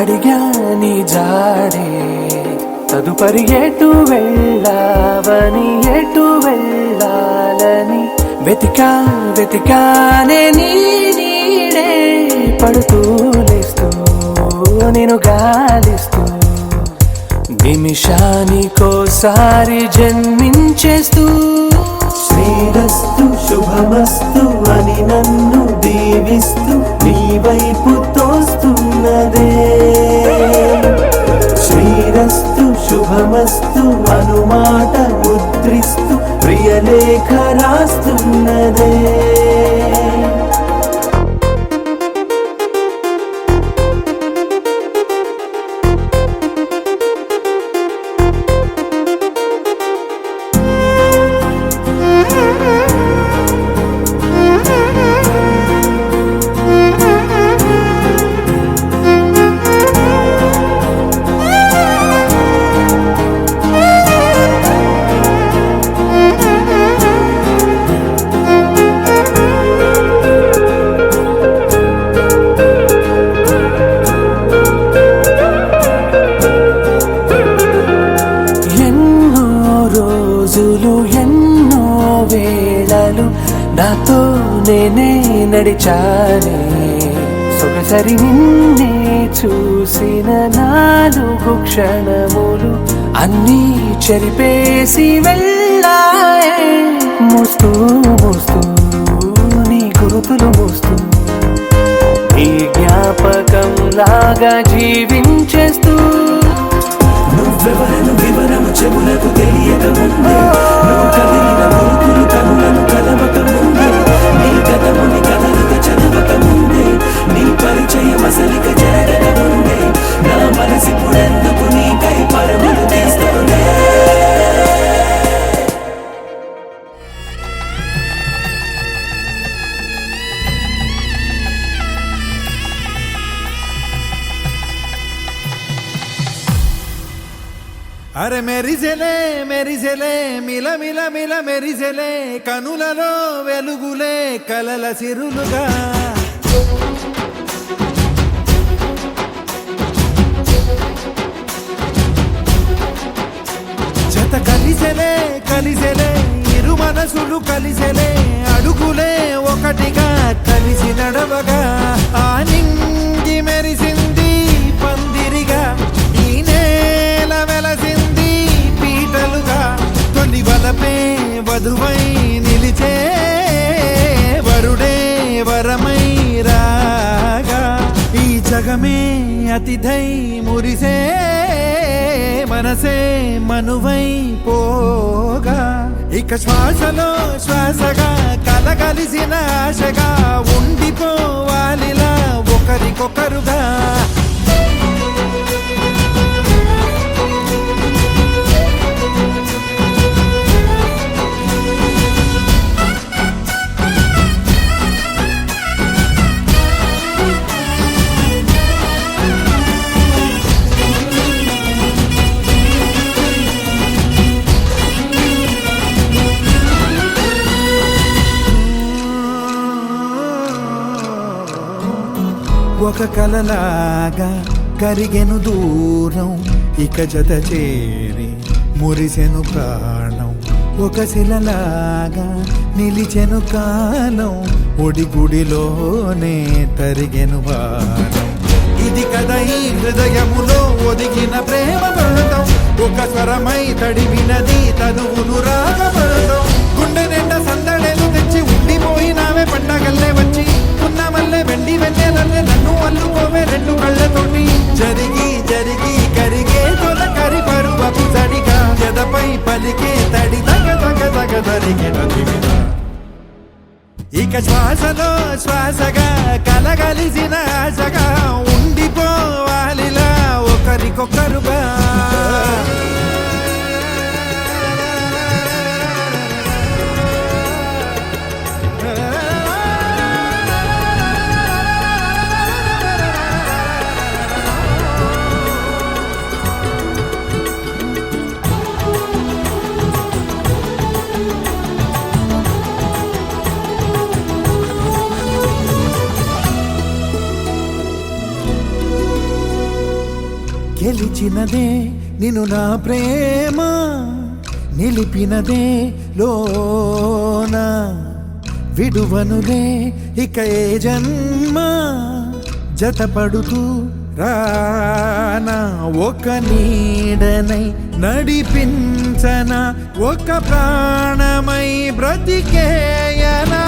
అడిగా నీ జాడే తదుపరి ఎటు వెళ్ళావని ఎటు వెళ్ళాలని వెతికానే నీ నీడే పడుతూ లేస్తూ నేను గాలిస్తూ నిమిషానికోసారి జన్మించేస్తూ శ్రీరస్తు శుభమస్తు అని నన్ను దీవిస్తూ నీ వైపు తోస్తున్నదే శ్రీరస్తు శుభమస్తు అనుమాట ముద్రిస్తూ ప్రియలేఖ రాస్తున్నదే నాతో నేనే నడిచానే సొగసరి నిన్నే చూసిన 4 క్షణములు అన్నీ చెరిపేసి వెళ్ళాయే మోస్తూ మోస్తూ నీ గురుతులు మోస్తూ నీ జ్ఞాపకం లాగా జీవించేస్తూ నువ్వెవరను వివరము చెవులకు తెలియక ముందే నువ్వు కదిలిన గుర్తులు కనులను కలవక ముందే నీ గతముని కథలుగా చదవక ముందే నీ పరిచయ వసలిక జరగక ముందే నా మనసిప్పుడెందుకు నీకై పరుగులు తీస్తోందే అరే మెరిసెలే మెరిసెలే మిల మిల మిల మెరిసెలే కనులలో వెలుగులే కలల సిరులుగా జత కలిసెలే కలిసెలే ఇరు మనసులు కలిసెలే అడుగులే ఒకటిగా కలిసి నడవగా ఆ నింగి మెరిసింది పందిరిగా ఈ నేల వెలసింది పీటలుగా తొలి వలపే వధువై నిలిచే వరుడే వరమై రాగా ఈ జగమే అతిథై మురిసే మనసే మనువై పోగా ఇక శ్వాసలో శ్వాసగా కలగలిసిన ఆశగా ఉండిపోవాలిలా ఒకరికొకరుగా ఒక కలలాగా కరిగెను దూరం ఇక జత చేరి మురిసెను ప్రాణం ఒక శిలలాగా నిలిచెను కాలం ఒడిగుడిలోనే తరిగెను బాణం ఇది కదా ఈ హృదయములో ఒదిగిన ప్రేమ బంధం ఒక స్వరమై తడివినది తనువును రాగబంధం గుండె నిండా సందడేలు తెచ్చి ఉండిపోయినావే పండగల్లే వచ్చి ఉన్న మల్లె వెండి వెన్నెలల్లే నన్ను అల్లుకోవే రెండు కళ్ళతోటి జరిగి జరిగి కరిగే తొల కరి పరువపు సడిగా ఎదపై పలికే తడి తగ తగ తగ తరిగిన దివిన ఇక శ్వాసలో శ్వాసగా కలగలిసిన ఆశగా ఉండిపోవాలిలా ఒకరికొకరుగా గెలిచినదే నిన్ను నా ప్రేమ నిలిపినదే లోన విడువనులే ఇక ఏ జన్మ జతపడుతూ రానా ఒక నీడనై నడిపించన ఒక ప్రాణమై బ్రతికేయనా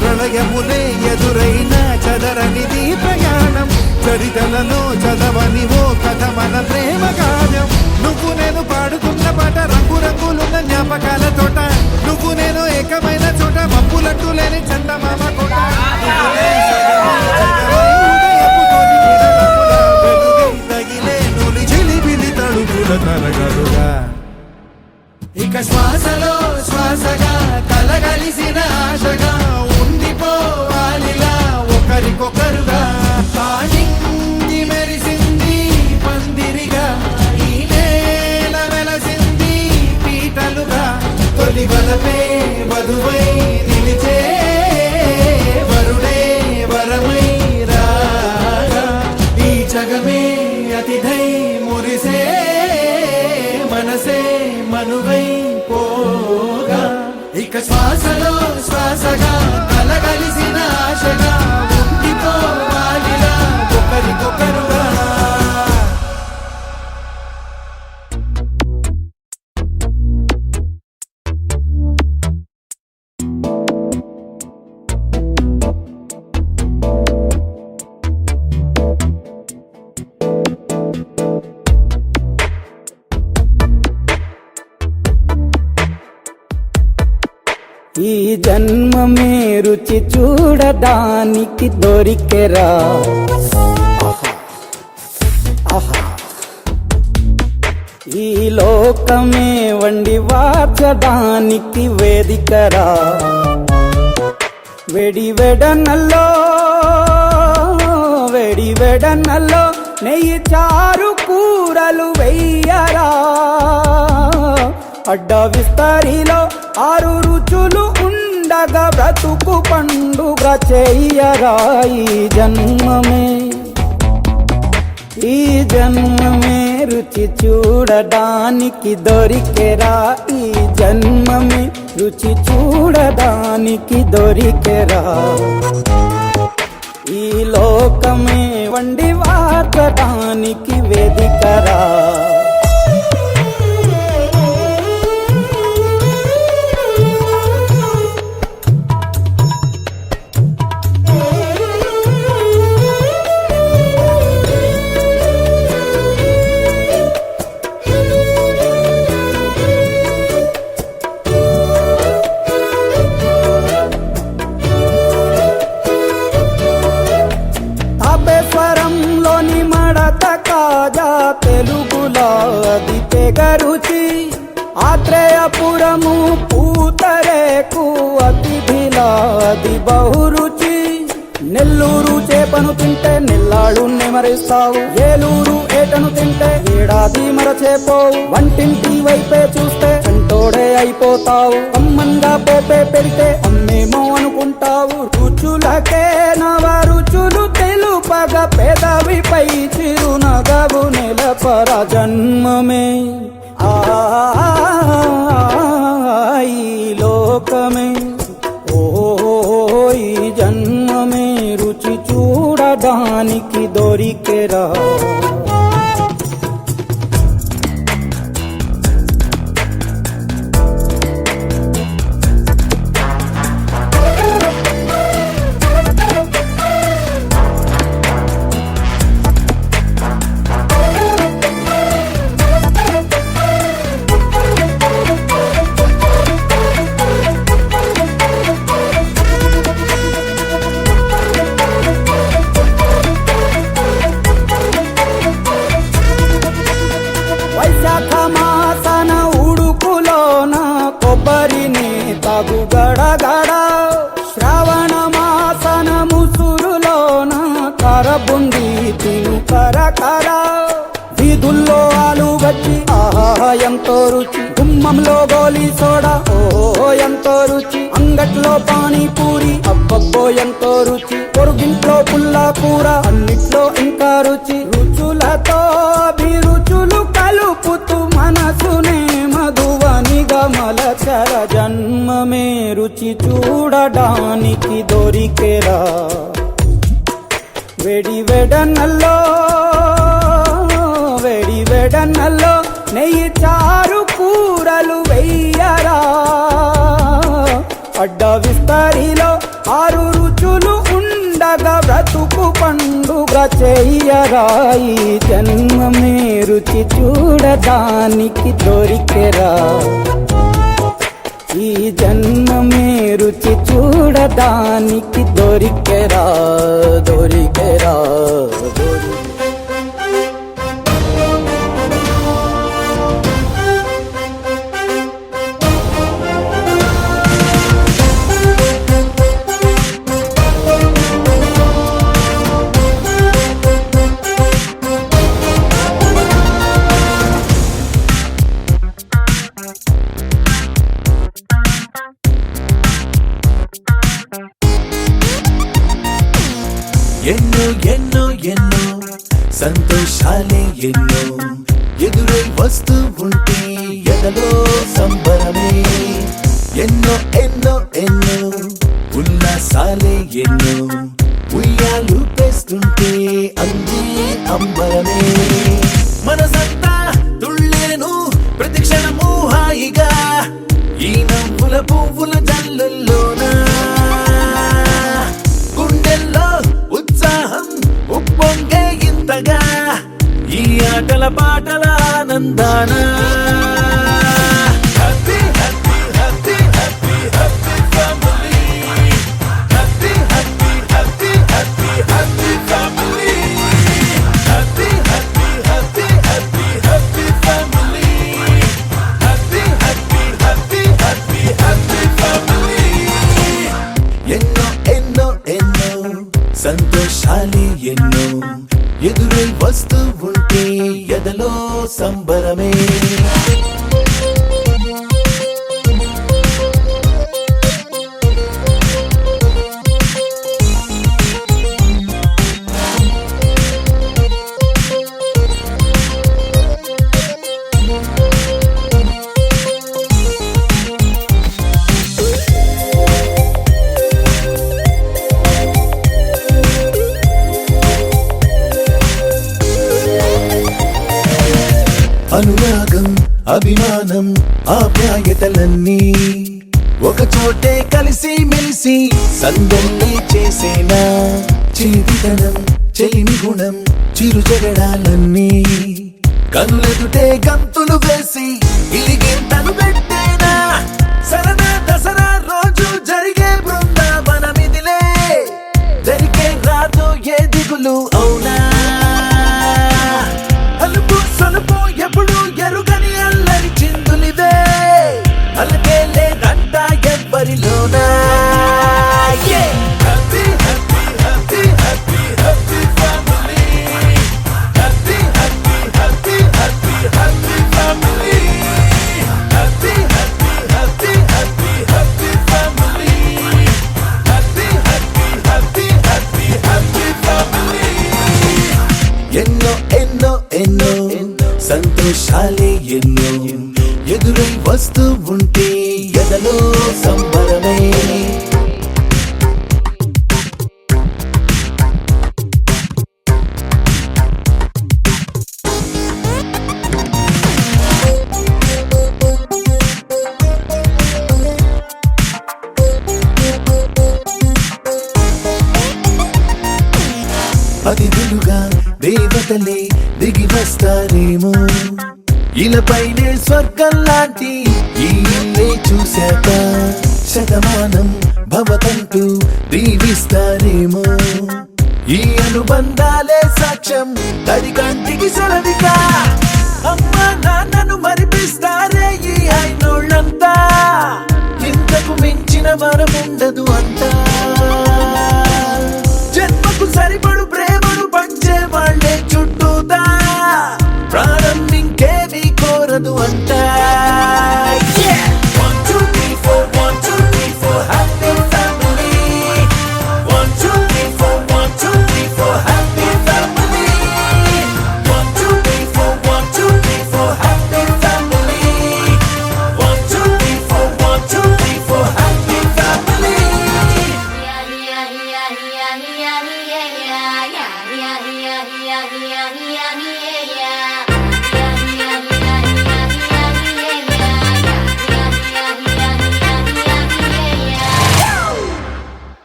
ప్రళయములే ఎదురైన చదరనిది ప్రయాణం చరితలలో చదవని ఓ కథ మన ప్రేమ గానం నువ్వు నేను పాడుకున్న పాట రంగు రంగులున్న జ్ఞాపకాల తోట నువ్వు నేను ఏకమైన చోట మప్పులంటూ లేని చందమామ కోట తగిలే నులి చిలిబిలి తడుపుల తరగలుగా ఇక శ్వాసలో శ్వాసగా కలగలిసిన ఆశగా ఉండిపోవాలిలా ఒకరికొకరుగా పాడింది మెరిసింది పందిరిగా ఈ నేల వెలసింది పీటలుగా తొలి వలపే వధువై నిలిచే వరుడే వరమై రాగా ఈ జగమే అతిథై మురిసే మనసే మనువై పోగా ఇక శ్వాసలో శ్వాసగా కలగలిసిన ఆశగా ఉండిపోవాలిలా ఒకరికొకరుగా ఈ జన్మమే రుచి చూడడానికి దొరికెరా ఈ లోకమే వండి వాచడానికి వేదికరా వెడి వెడనల్లో నెయ్యి చారు కూరలు వెయ్యరా అడ్డ విస్తరిలో 6 రుచులు ఉండగా బ్రతుకు పండుగ చెయ్యరా ఈ జన్మమే రుచి చూడడానికి దొరికెరా ఈ జన్మమే రుచి చూడడానికి దొరికెరా ఈ లోకమే వండి వాచడానికి వేదికరా ఆత్రేయపురము పూతరేకు అతిథిలాది బహురుచి నెల్లూరు చేపను తింటే నెల్లాళ్ళు నెమరిస్తావు ఏలూరు ఏటను తింటే ఏడాది మరచేపోవు వంటింటి వైపే చూస్తే చంటోడే అయిపోతావు అమ్మంగా పోపే పెడితే అమ్మేమో అనుకుంటావు రుచులకే నవ రుచులు తెలుపగ పెదవిపై చిరునగవు నెలపర జన్మమే ఈ లోకమే ఈ జన్మమే రుచి చూడడానికి దొరికెరా వైశాఖ మాసన ఉడుకులోన కొబ్బరిని తగు గడగడ శ్రావణ మాసన ముసురులోన కరబుంది తిను కరకర వీధుల్లో ఆలు వచ్చి ఆహా ఎంతో రుచి గుమ్మంలో గోలీ సోడా ఓ ఎంతో రుచి అంగట్లో పానీపూరి అబ్బబ్బో ఎంతో రుచి పొరుగింట్లో పుల్లా కూర అన్నిట్లో ఇంకా రుచి రుచులతో అభిరుచులు కలుపుతూ మనసునే మధువనిగా మలచర జన్మమే రుచి చూడడానికి దొరికెరా వేడి వేడన్నల్లో నెయ్యి చారు కూరలు వెయ్యరా అడ్డ విస్తరిలో 6 రుచులు ఉండగా బ్రతుకు పండుగ చెయ్యరా ఈ జన్మమే రుచి చూడడానికి దొరికెరా ఈ జన్మమే రుచి చూడడానికి దొరికెరా దొరికెరా ఎన్నో ఎన్నో ఎన్నో సంతోషాలే ఎన్నో ఎదురై వస్తూ ఉంటే ఎదలో సంబరమే ఎన్నో ఎన్నో ఎన్నో ఉల్లాసాలే ఎన్నో ఉయ్యాలు పేస్తుంటే అందే అంబరమే మనసంతా తుళ్ళేను ప్రతి క్షణము హాయిగా ఈ నవ్వుల పువ్వుల జల్లుల్లోనా గుండెల్లో ఉత్సాహం ఉప్పొంగే ఇంతగా ఈ ఆటల పాటల ఆనందాన happy happy happy happy happy family happy happy happy happy happy family happy happy happy happy happy family happy happy happy happy happy family ఎన్నో ఎన్నో ఎన్నో సంతోషాలే ఎన్నో ఎదురై వస్తూ ఉంటే ఎదలో సంబరమే అనురాగం అభిమానం ఆప్యాయతలన్నీ ఒక చోటే కలిసి మెలిసి సందల్లే చేసేనా చేతితనం చెలిమి గుణం చిరు జగడాలన్నీ కనులెదుటే గంతులు వేసి ఇలిగింతలు పెట్టేనా సరదా దసరా రోజు జరిగే బృందావనమిదిలే జరిగే రాదు ఏ దిగులు అవునా అలుపు సొలుపు ఎప్పుడు ఎరుగని అల్లరి చిందులివే దీవిస్తారేమో ఇలపైనే స్వర్గం లాంటి ఈ ఇల్లే చూశాక శతమానం భవతంటూ దీవిస్తారేమో ఈ అనుబంధాలే సాక్ష్యం తడి కంటికి సెలవిగా అమ్మ నాన్నను మరిపిస్తారే ఈ అయినోళ్ళంతా ఇంతకు మించిన వరముండదు అంతా జన్మకు సరిపడు ప్రేమను పంచే వాళ్ళే చుట్టూతా ప్రాణం ఇంకేమీ కోరదు అంతా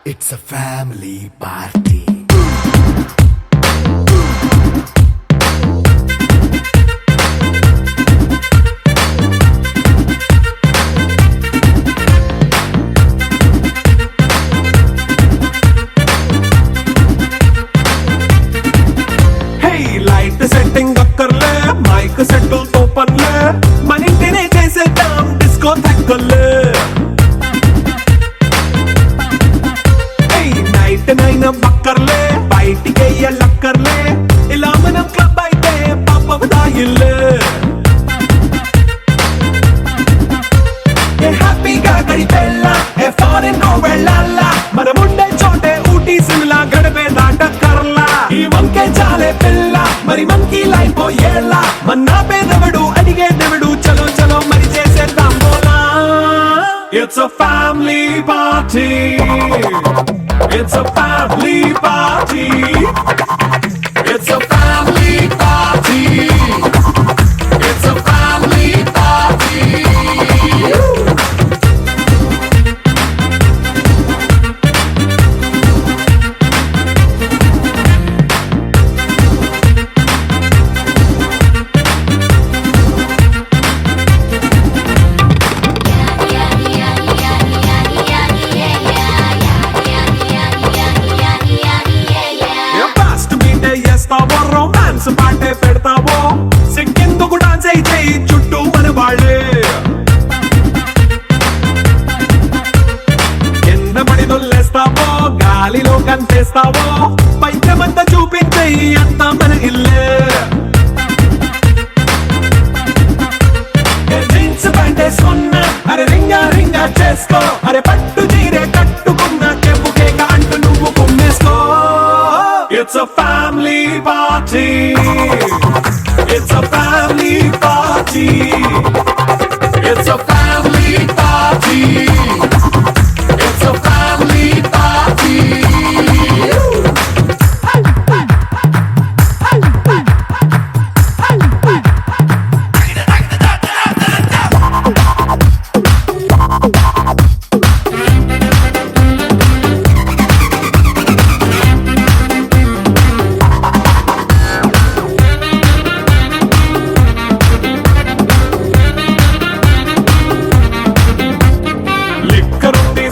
It's a family party. Hey, light setting akkarle, mic settle to panle, manintine chesedam disco thakkale. నైన బక్కర్లే బయటికి లక్కర్లే ఇలా మనం క్లబ్ అయితే పాపదాయిల్లే హ్యాపీగా గడిపెళ్ళ ఫారెన్ వెళ్ళాల మనముండే చోటే ఊటీ సిమ్లా గడిపే దాటక్కర్లా ఈ వంకే చాలే పిల్ల మరి మంకీ లైఫ్ ఏళ్ళ మన్నా పేదవడు అడిగేదెవడు చలో చలో మరి చేసేద్దాం బోలా it's a family party. It's a family party. It's a family party. It's a family party. Romance పాటే పెడతావో సిక్కిందుకు డాన్స్ అయితే చుట్టూ మన వాళ్ళే కింద పడి దొల్లేస్తావో గాలిలో కంటేస్తావో పైకమంతా చూపించే అంతా మన ఇల్లే జీన్స్ ప్యాంట్ వేసుకున్నా అరే రింగా రింగా చేసుకో అరే పట్టు చీరే కట్టుకున్న చెప్పు కేక అంటూ నువ్వు కుమ్మేసుకో It's a family party. It's a family party. It's a family party. It's a family party.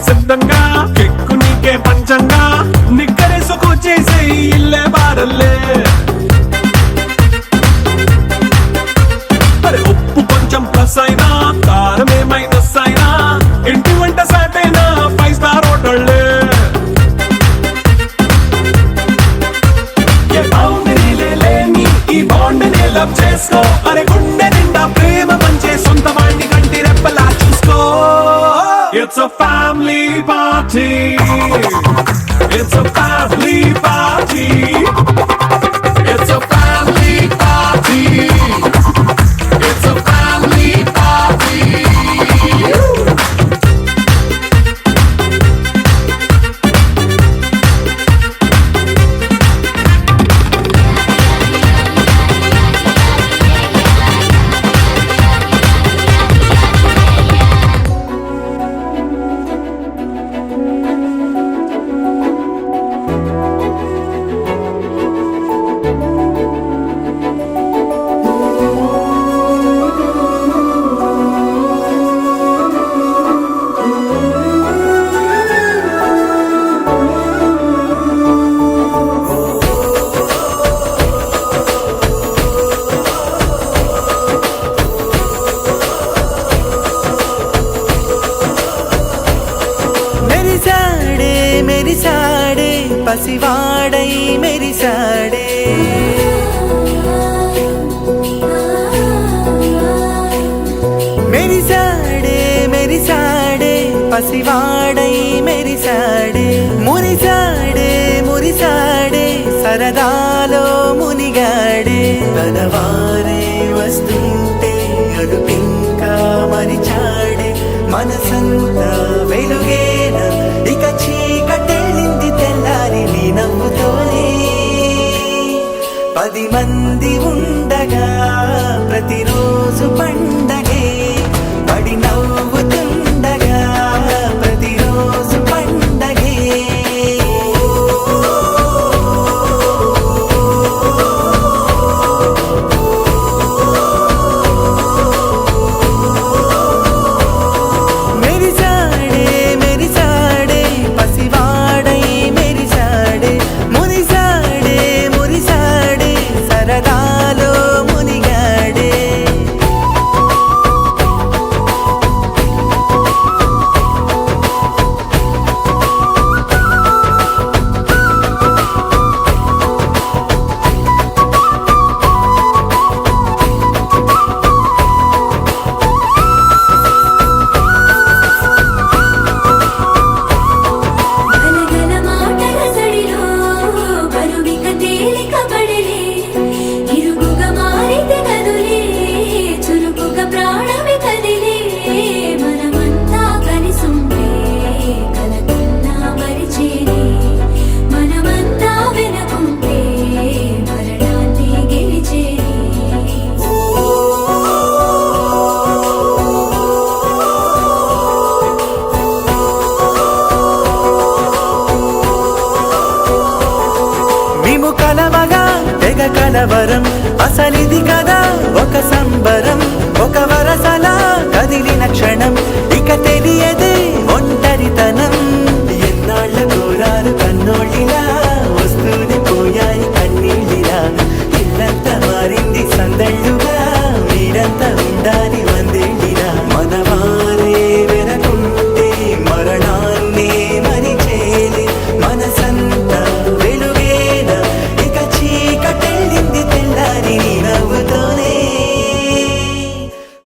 సిద్ధంగా కెక్కు నీకే పంచంగా నిక్కరేసుకు చేసే ఇల్లే బారల్లే అరే ఉప్పు కొంచెం ప్లస్ అయినా కారమే మైనస్ అయినా ఇంటి వంట సాటైనా 5 స్టార్ హోటళ్ళే ఏ బౌండరీ లేని ఈ బాండ్ని లవ్ చేసుకో అరే గుండె నిండా ప్రేమ పంచే సొంత వాణ్ణి కంటి రెప్పలా చూసుకో It's a family party. It's a family party. It's a family party. It's a family party. పసివాడై మెరిసాడే మెరిసాడే మెరిసాడే పసివాడై మెరిసాడే మురిసాడే మురిసాడే సరదాలో మునిగాడే తనవారే వస్తుంటే అడుపింకా మరిచాడే మనసంతా వెలుగేనా ఇక చీకటెళ్ళింది తెల్లారి నీ నవ్వుతోనే 10 మంది ఉండగా ప్రతిరోజు పండగే పడి నవ్వుతుండగా ప్రతిరోజు పండగే మెరిసాడే మెరిసాడే పసివాడై మెరిసాడే మురిసాడే మురిసాడే సరదాలో మునిగాడే గలగల మాటల సడిలో బరువిక తేలిక పడలే ఇరుగుగా మారితే కదులే చురుకుగా ప్రాణమి కదిలే మనమంతా కలిసుంటే కలకన్నా మరిచేనే మనమంతా వెనకుంటే మరణాన్ని గెలిచేనే మేము కలవగా తెగ కలవరం అసలిది కదా ఒక సంబరం ఒక వరసలా కదిలిన క్షణం ఇక తెలియదే ఒంటరితనం ఎన్నాళ్ళ కోరారు కన్నోళ్ళిలా వస్తూనే పోయాయి కన్నీళ్ళిలా ఇల్లంతా మారింది సందళ్ళుగా మీరంతా ఉండాలి